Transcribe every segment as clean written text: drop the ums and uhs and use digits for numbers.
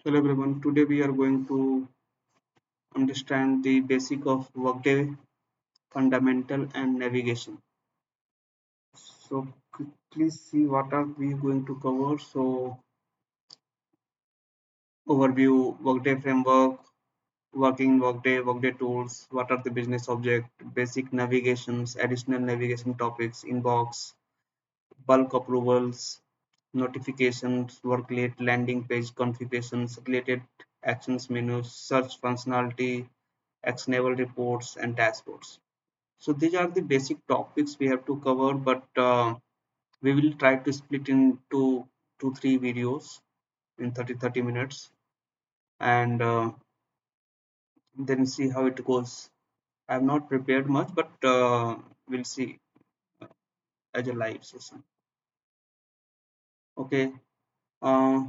Hello everyone. Today we are going to understand the basic of Workday Fundamental and Navigation. So please see what are we going to cover. So overview, Workday framework, working Workday, Workday tools, what are the business object, basic navigations, additional navigation topics, inbox, bulk approvals, notifications, workload, landing page configurations, related actions menus, search functionality, actionable reports and dashboards. So these are the basic topics we have to cover, but we will try to split into 2 3 videos in 30 minutes and then see how it goes. I have not prepared much, but we'll see as a live session. Okay. Uh,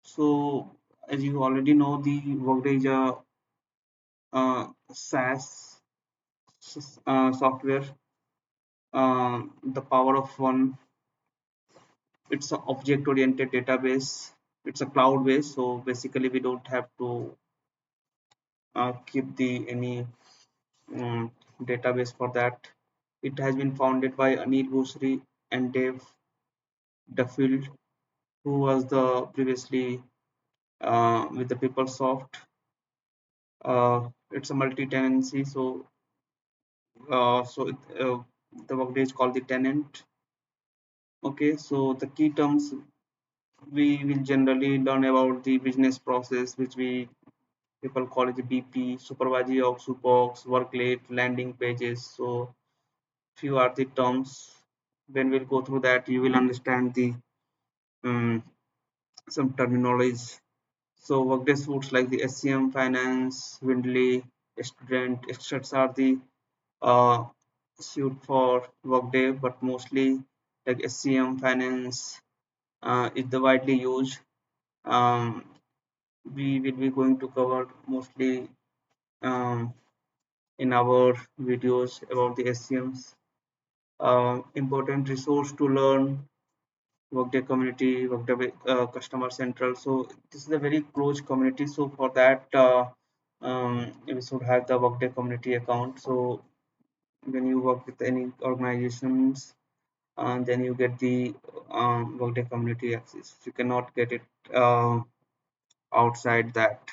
so as you already know, the Workday is a SaaS software. The power of one. It's an object-oriented database. It's a cloud base, so basically we don't have to keep the any um, database for that. It has been founded by Anil Bhusri and Dave Duffield, who was the previously with the PeopleSoft. It's a multi-tenancy, so the Workday is called the tenant. Okay, so the key terms we will generally learn about the business process, which we people call it the BP, supervisory of supports, workload, landing pages. So few are the terms. When we'll go through that, you will understand the um, some terminology. So Workday suits like the SCM, finance, Windley, student, etc. are the uh, suit for Workday, but mostly like SCM, finance is the widely used. Um, we will be going to cover mostly um, in our videos about the SCMs. Important resource to learn Workday community, Workday customer central. So this is a very close community. So for that, we should have the Workday community account. So when you work with any organizations, then you get the Workday community access. You cannot get it outside that.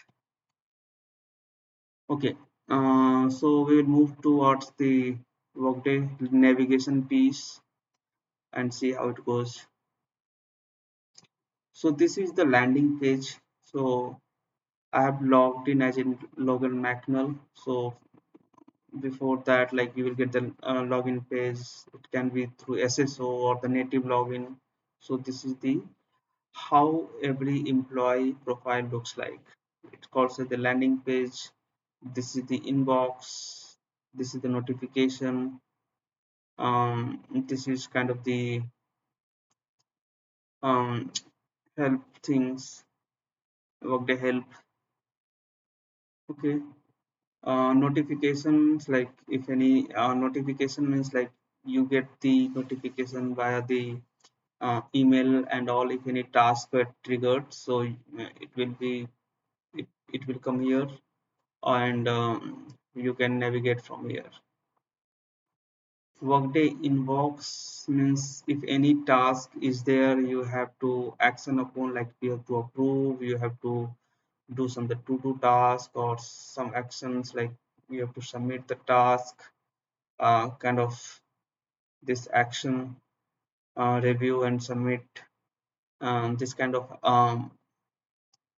Okay, so we will move towards the Workday navigation piece and see how it goes. So this is the landing page. So I have logged in as in Logan McNull. So before that, like you will get the login page. It can be through SSO or the native login. So this is the how every employee profile looks like. It calls it the landing page. This is the inbox. This is the notification. This is kind of the um, help things. Workday help. Okay. Notifications, like if any notification means like you get the notification via the email and all if any task were triggered, so it will be it will come here and you can navigate from here. Workday inbox means if any task is there, you have to action upon, like you have to approve, you have to do some the to-do task or some actions, like you have to submit the task, kind of this action, review and submit, this kind of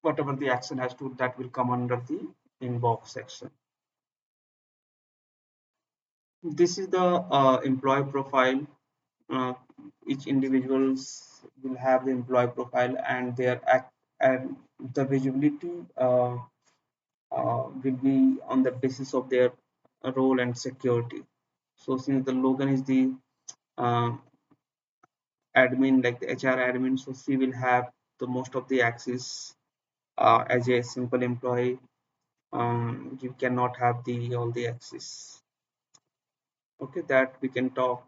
whatever the action has to, that will come under the inbox section. This is the employee profile. uh, each individuals will have the employee profile and their act, and the visibility will be on the basis of their role and security. So since the Logan is the uh, admin, like the HR admin, so she will have the most of the access as a simple employee. You cannot have the all the access. Okay, that we can talk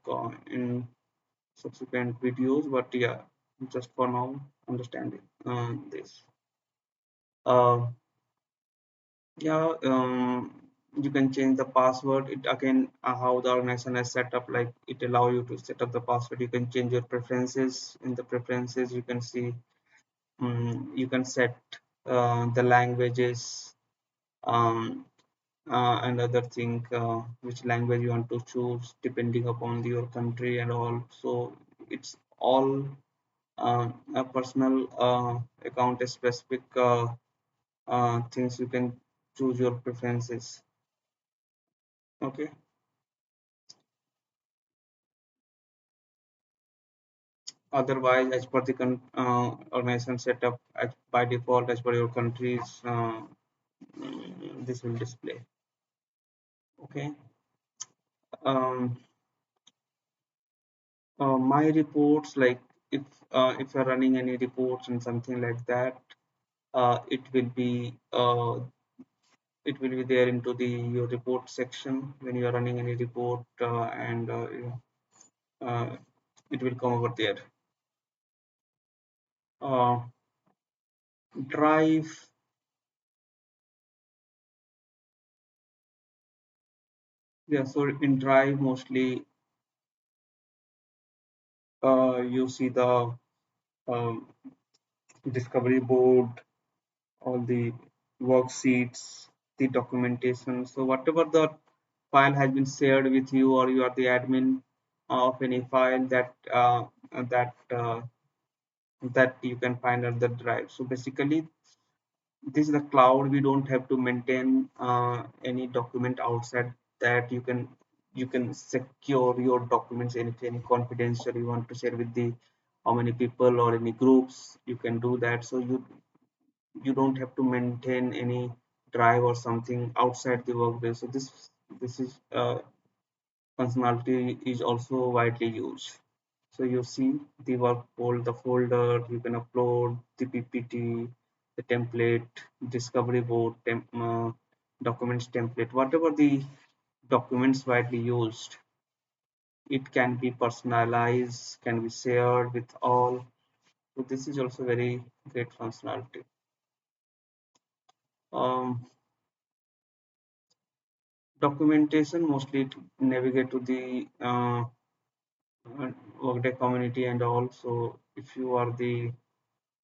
in subsequent videos, but yeah, just for now, understanding this. uh, yeah, you can change the password. It again, how the organization is set up, like it allow you to set up the password. You can change your preferences. In the preferences, you can see, you can set the languages, um, and other thing, which language you want to choose depending upon your country and all. So it's all a personal account specific things. You can choose your preferences. Okay. Otherwise, as per the organization setup, by default, as per your countries, this will display. Okay. Um, my reports, like if you're running any reports and something like that, uh, it will be uh, it will be there into the your report section when you are running any report, and uh, it will come over there. Uh, Drive, yeah. So in Drive, mostly you see the um, discovery board, all the worksheets, the documentation. So whatever the file has been shared with you, or you are the admin of any file that that you can find on the drive. So basically, this is the cloud. We don't have to maintain any document outside that. You can secure your documents, any confidential you want to share with the how many people or any groups, you can do that. So you don't have to maintain any drive or something outside the workday. So this is functionality is also widely used. So you see the work folder, the folder, you can upload the PPT, the template, discovery board, documents template, whatever the documents widely used. It can be personalized, can be shared with all. So this is also very great functionality. Um, Documentation, mostly to navigate to the Workday community and all. So if you are the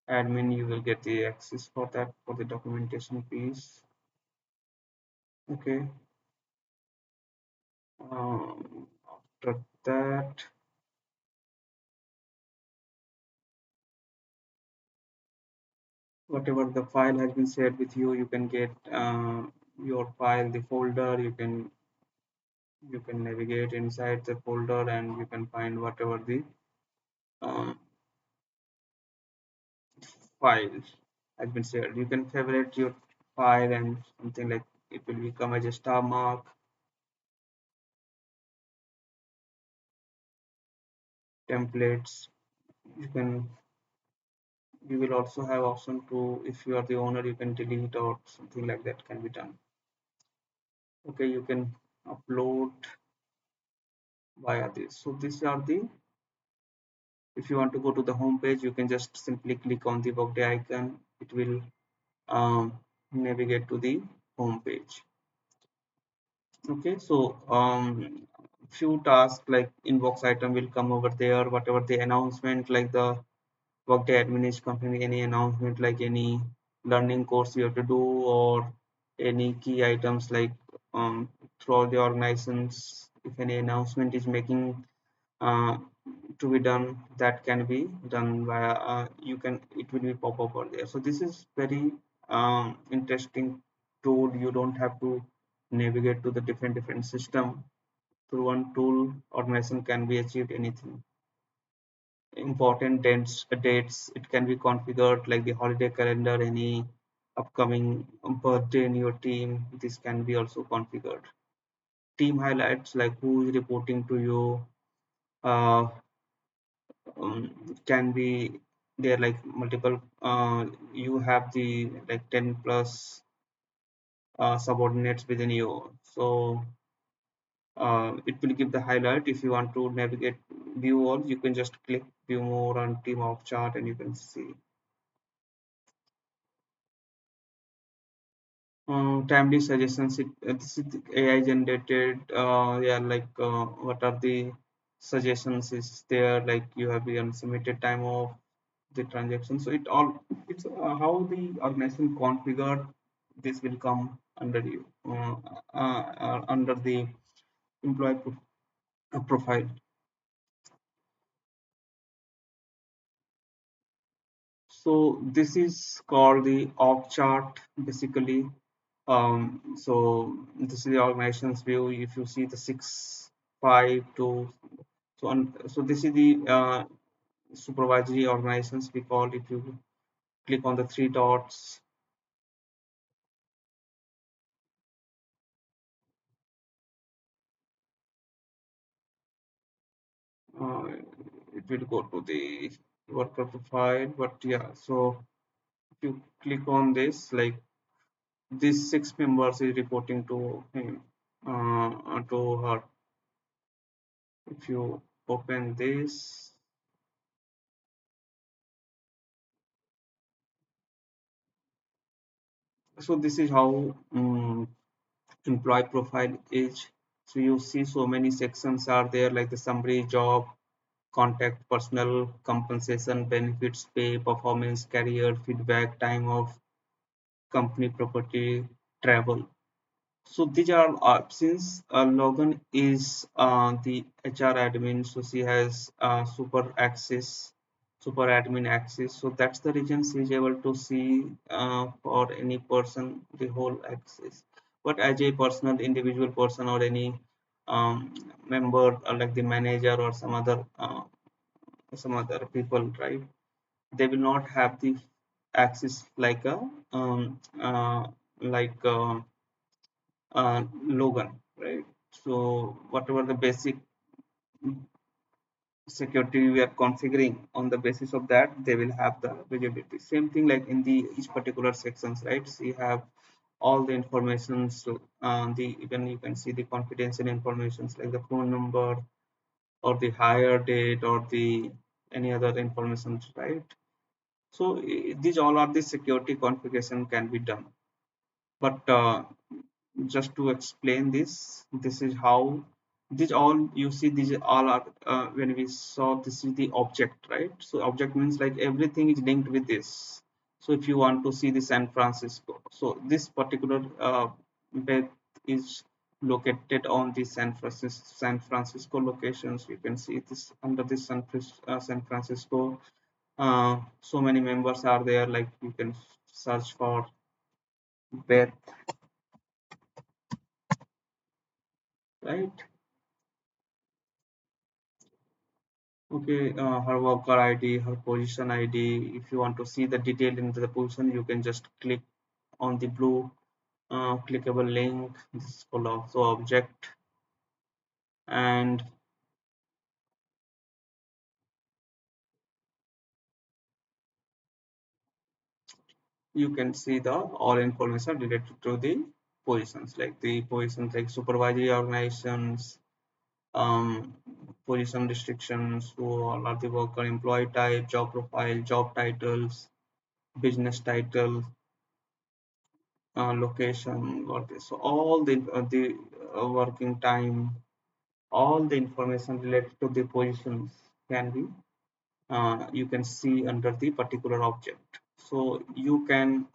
admin, you will get the access for that, for the documentation piece. Okay. After that, whatever the file has been shared with you, you can get your file, the folder. You can navigate inside the folder and you can find whatever the um, file has been shared. You can favorite your file and something like it will become as a star mark. Templates, you can, you will also have option to, if you are the owner, you can delete or something like that can be done. Okay, you can upload via this. So these are the, if you want to go to the home page, you can just simply click on the workday icon. It will navigate to the home page. Okay, so few tasks like inbox item will come over there. Whatever the announcement, like the Workday admin is company, any announcement like any learning course you have to do, or any key items like throughout the organizations, if any announcement is making uh, to be done, that can be done via you can, it will be pop up over there. So this is very interesting tool. You don't have to navigate to the different system. Through one tool, organization can be achieved anything. Important dates, it can be configured like the holiday calendar, any upcoming birthday in your team, this can be also configured. Team highlights, like who is reporting to you, uh, can be there, like multiple, you have the like 10 plus subordinates within you. So it will give the highlight. If you want to navigate view all, you can just click view more on team org chart and you can see. Timely suggestions. This is the AI generated. Yeah, like what are the suggestions is there? Like you have the unsubmitted time of the transaction. So it's how the organization configured. This will come under you under the employee profile. So this is called the org chart basically. So this is the organization's view. If you see the 6 5 2, so this is the supervisory organizations we call. If you click on the three dots, uh, it will go to the worker profile. But yeah, so if you click on this, like these 6 members is reporting to him, to her. If you open this, so this is how employee profile is. So you see so many sections are there, like the summary, job, contact, personal, compensation, benefits, pay, performance, career, feedback, time off, company property, travel. So these are since Logan is the HR admin, so she has super admin access. So that's the reason she is able to see for any person the whole access. But as a personal individual person or any um, member, like the manager or some other people, right? They will not have the access like a like. Logan, right? So whatever the basic security we are configuring, on the basis of that, they will have the visibility. Same thing like in the each particular sections, right? So you have all the information. So the even you can see the confidential informations like the phone number or the hire date or the any other information, right? So these all are the security configuration can be done. But just to explain this is how this all you see, these all are when we saw this is the object, right? So object means like everything is linked with this. So if you want to see the San Francisco, so this particular bed is located on the San Francisco locations. You can see this under this San Francisco. So many members are there, like you can search for bed, right? Okay, her worker ID, her position ID. If you want to see the detail into the position, you can just click on the blue clickable link. This is called also object, and you can see the all information related to the positions, like the positions like supervisory organizations, um, position restrictions, who all are the worker, employee type, job profile, job titles, business title, location, what is so all the working time, all the information related to the positions can be you can see under the particular object. So you can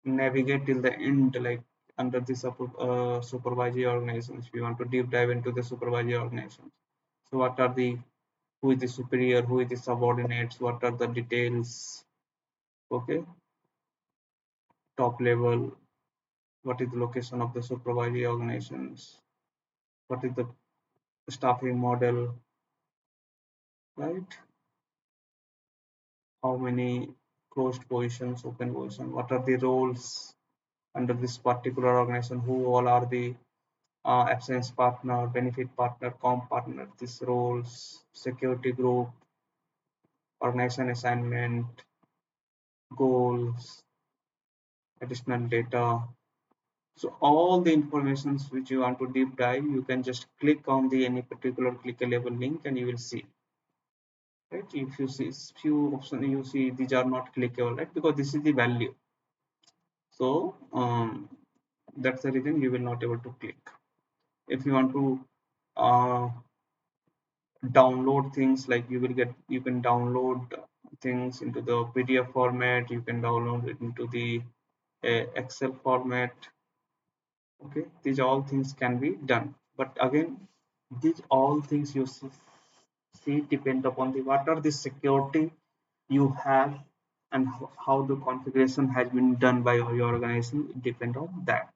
navigate till the end, like under the supervisory organizations. If you want to deep dive into the supervisory organizations, so what are the who is the superior, who is the subordinates, what are the details, okay, top level, what is the location of the supervisory organizations, what is the staffing model, right? How many closed positions, open positions, what are the roles under this particular organization, who all are the absence partner, benefit partner, comp partner, these roles, security group, organization assignment, goals, additional data. So all the informations which you want to deep dive, you can just click on the any particular clickable link and you will see. Right? If you see few options, you see these are not clickable, right? Because this is the value. So that's the reason you will not able to click. If you want to uh, download things, like you can download things into the PDF format, you can download it into the Excel format. Okay, these all things can be done, but again, these all things you see depend upon the what are the security you have, and how the configuration has been done by your organization. It depend on that.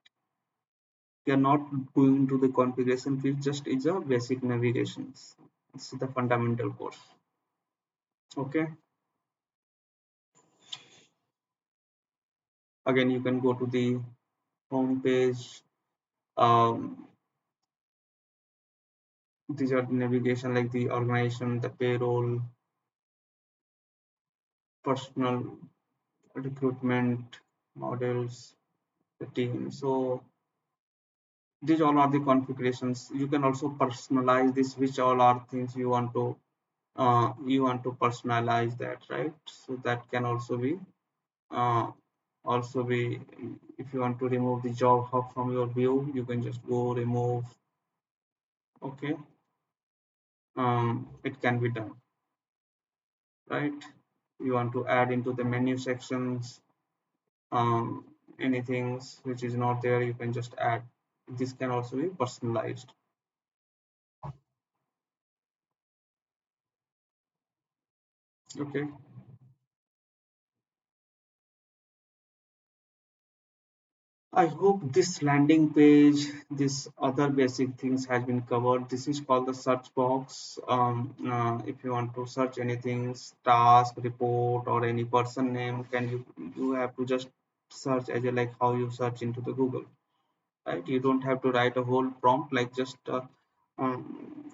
You are not going to the configuration which just is a basic navigation. It's the fundamental course. Okay, again you can go to the home page. These are the navigation like the organization, the payroll, personal recruitment models, the team. So these all are the configurations. You can also personalize this, which all are things you want to personalize that, right? So that can uh, also be, if you want to remove the job hub from your view, you can just go remove. Okay, it can be done, right? You want to add into the menu sections, um, anything which is not there, you can just add. This can also be personalized. Okay, I hope this landing page, this other basic things has been covered. This is called the search box. If you want to search anything, task, report, or any person name, can you have to just search as a, like how you search into the Google, right? You don't have to write a whole prompt, like just um,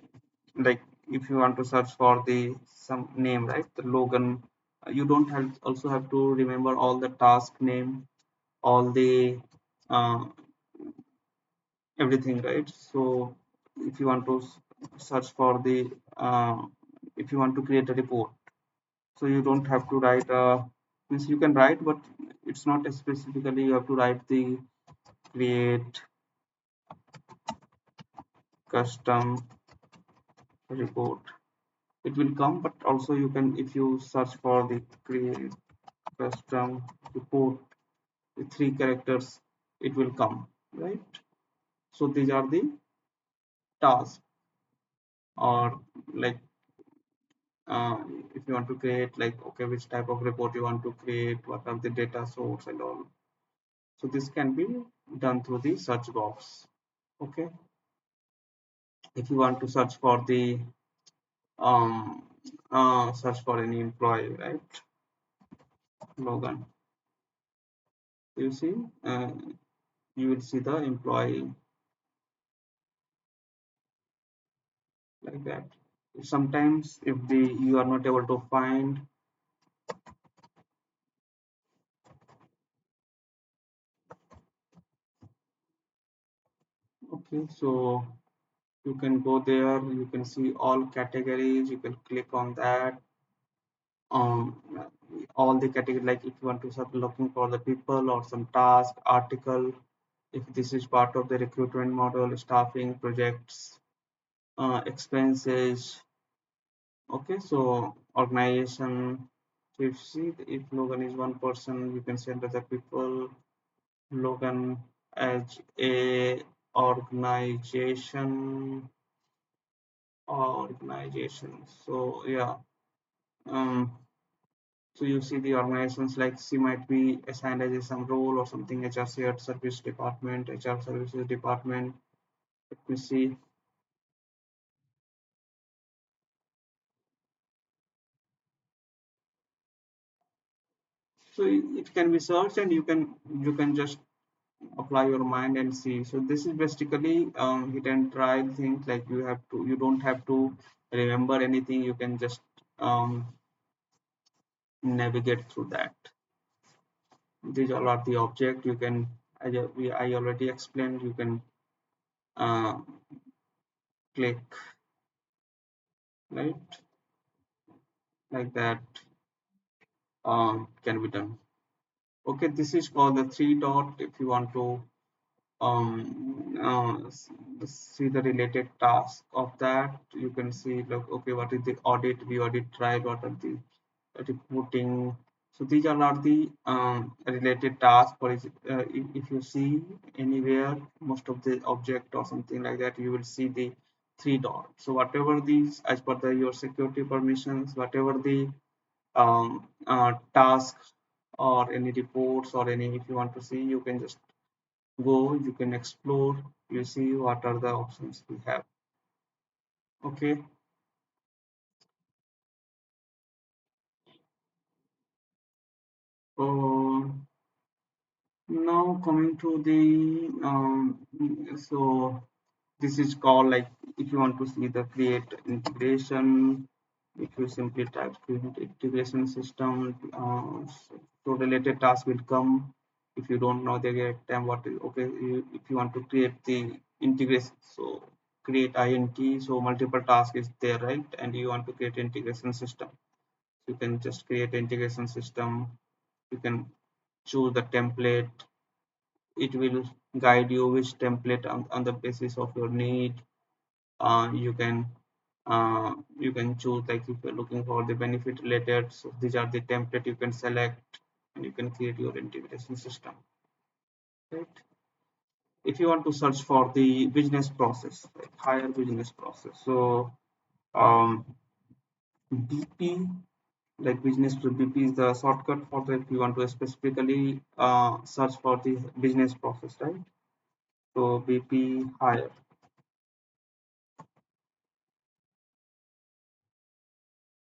like if you want to search for the some name, right? The Logan. You don't have also have to remember all the task name, all the uh, everything, right? So if you want to search for the uh, if you want to create a report, so you don't have to write means you can write, but it's not specifically you have to write the create custom report. It will come, but also you can, if you search for the create custom report with 3 characters, it will come, right? So these are the tasks, or like uh, if you want to create, like, okay, which type of report you want to create, what are the data source and all. So this can be done through the search box. Okay, if you want to search for the um search for any employee, right? Logan, you see, you will see the employee like that. Sometimes if the you are not able to find, okay, so you can go there, you can see all categories, you can click on that. um, all the category, like if you want to start looking for the people or some task article, if this is part of the recruitment model, staffing projects, expenses. Okay, so organization. So if you see if Logan is one person, you can send other people Logan as a organization. So yeah, um so you see the organizations, like she might be assigned as some role or something, HR shared service department, HR services department. Let me see. So it can be searched, and you can just apply your mind and see. So this is basically hit and try things, like you don't have to remember anything. You can just navigate through that. These all are the object. You can, I already explained, you can uh, click, right, like that, can be done. Okay, this is called the three dot. If you want to see the related task of that, you can see like, okay, what is the audit, we audit trial, what are the reporting. So these are not the related tasks. For if you see anywhere most of the object or something like that, you will see the three dots. So whatever these, as per your security permissions, whatever the task or any reports or any, if you want to see, you can just go, you can explore, you see what are the options we have. Okay. So now coming to the so this is called like, if you want to see the create integration, if you simply type create integration system, so related task will come. If you don't know the exact time what is, okay, if you want to create the integration, so create int, so multiple task is there, right? And you want to create integration system, you can just create integration system. You can choose the template, it will guide you which template on the basis of your need. You can choose, like if you're looking for the benefit related, so these are the template you can select and you can create your integration system, right? If you want to search for the business process, like higher business process, so um, BP, like business to BP is the shortcut for that. If you want to specifically search for the business process, right? So BP higher.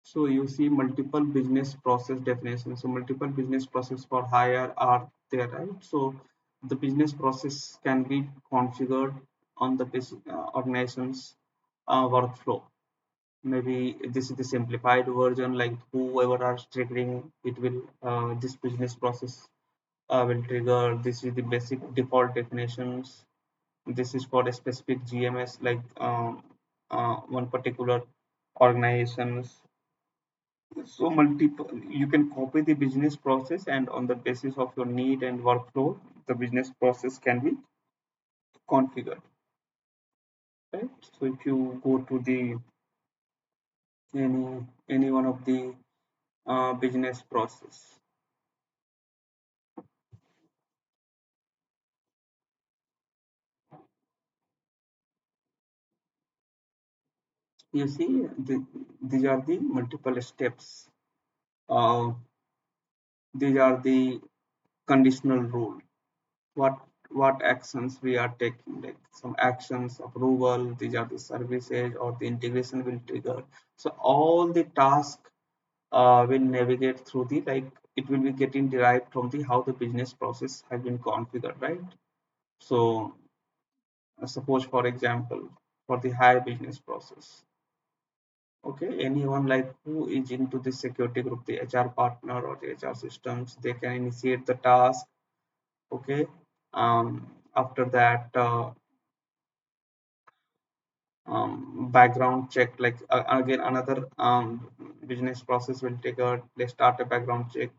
So you see multiple business process definitions. So multiple business process for hire are there, right? So the business process can be configured on the organization's workflow. Maybe this is the simplified version, like whoever are triggering it will, this business process will trigger. This is the basic default definitions. This is for a specific GMS, like one particular organizations. So multiple, you can copy the business process, and on the basis of your need and workflow, the business process can be configured, right? So if you go to the any one of the business process, you see these are the multiple steps. Uh, these are the conditional rule. What actions we are taking, like some actions, approval, these are the services or the integration will trigger. So all the tasks will navigate through the, like it will be getting derived from the how the business process has been configured, right? So suppose for example, for the higher business process, okay, anyone like who is into the security group, the HR partner or the HR systems, they can initiate the task. Okay. After that, background check, like again another business process will trigger, they start a background check.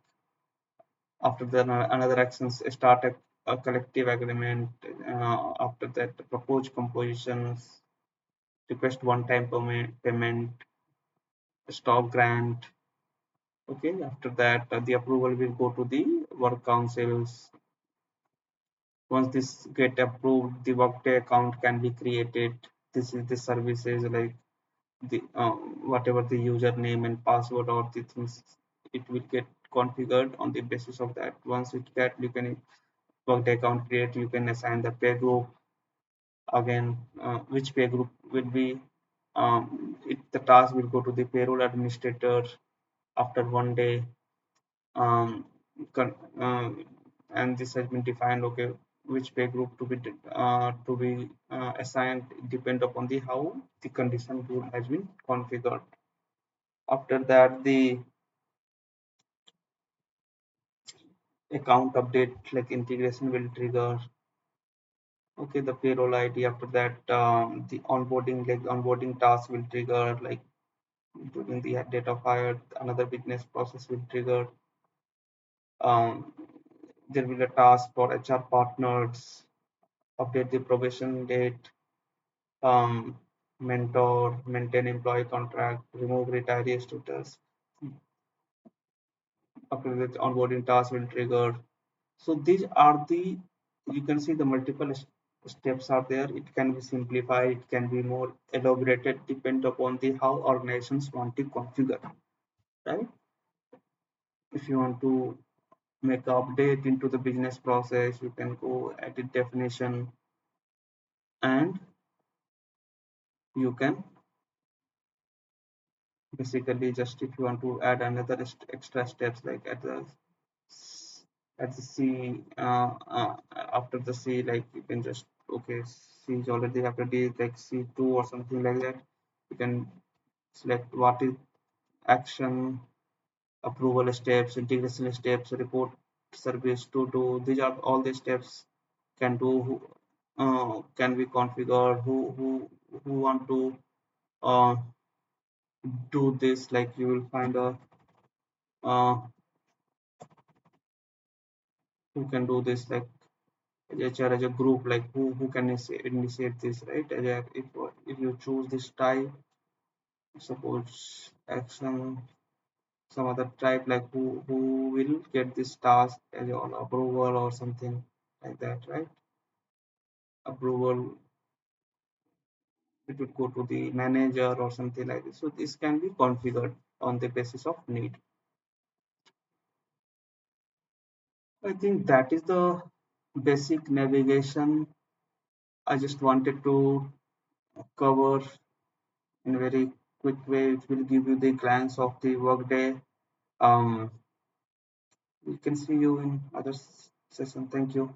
After that, another actions start a collective agreement. After that, propose compositions, request one-time payment, stock grant. Okay, after that, the approval will go to the work councils. Once this get approved, the Workday account can be created. This is the services, like the whatever the username and password or the things, it will get configured on the basis of that. Once it get, you can Workday account create, you can assign the pay group. Again, which pay group will be, the task will go to the payroll administrator after 1 day. um, and this has been defined, okay, which pay group to be assigned depend upon the how the condition rule has been configured. After that, the account update, like integration will trigger. Okay, the payroll ID. After that, the onboarding, like onboarding task will trigger, like during the date of hire, another business process will trigger. Um, There will be a task for HR partners, update the probation date, um, mentor, maintain employee contract, remove retiree status. After that, onboarding task will trigger. So these are the, you can see the multiple steps are there. It can be simplified, it can be more elaborated, depend upon the how organizations want to configure, right? If you want to make an update into the business process, you can go edit definition, and you can basically just, if you want to add another extra steps like at the C, after the C, like you can just, okay, C is already after D, like C2 or something like that. You can select what is action, approval steps, integration steps, report service to do. These are all the steps can do, can be configured. Who want to uh, do this? Like you will find a uh, who can do this, like HR as a group, like who can initiate this, right? If you choose this type, suppose action, some other type, like who will get this task as your approval or something like that, right? Approval, it would go to the manager or something like this. So this can be configured on the basis of need. I think that is the basic navigation I just wanted to cover in a very quick way. It will give you the glance of the workday. We can see you in other session. Thank you.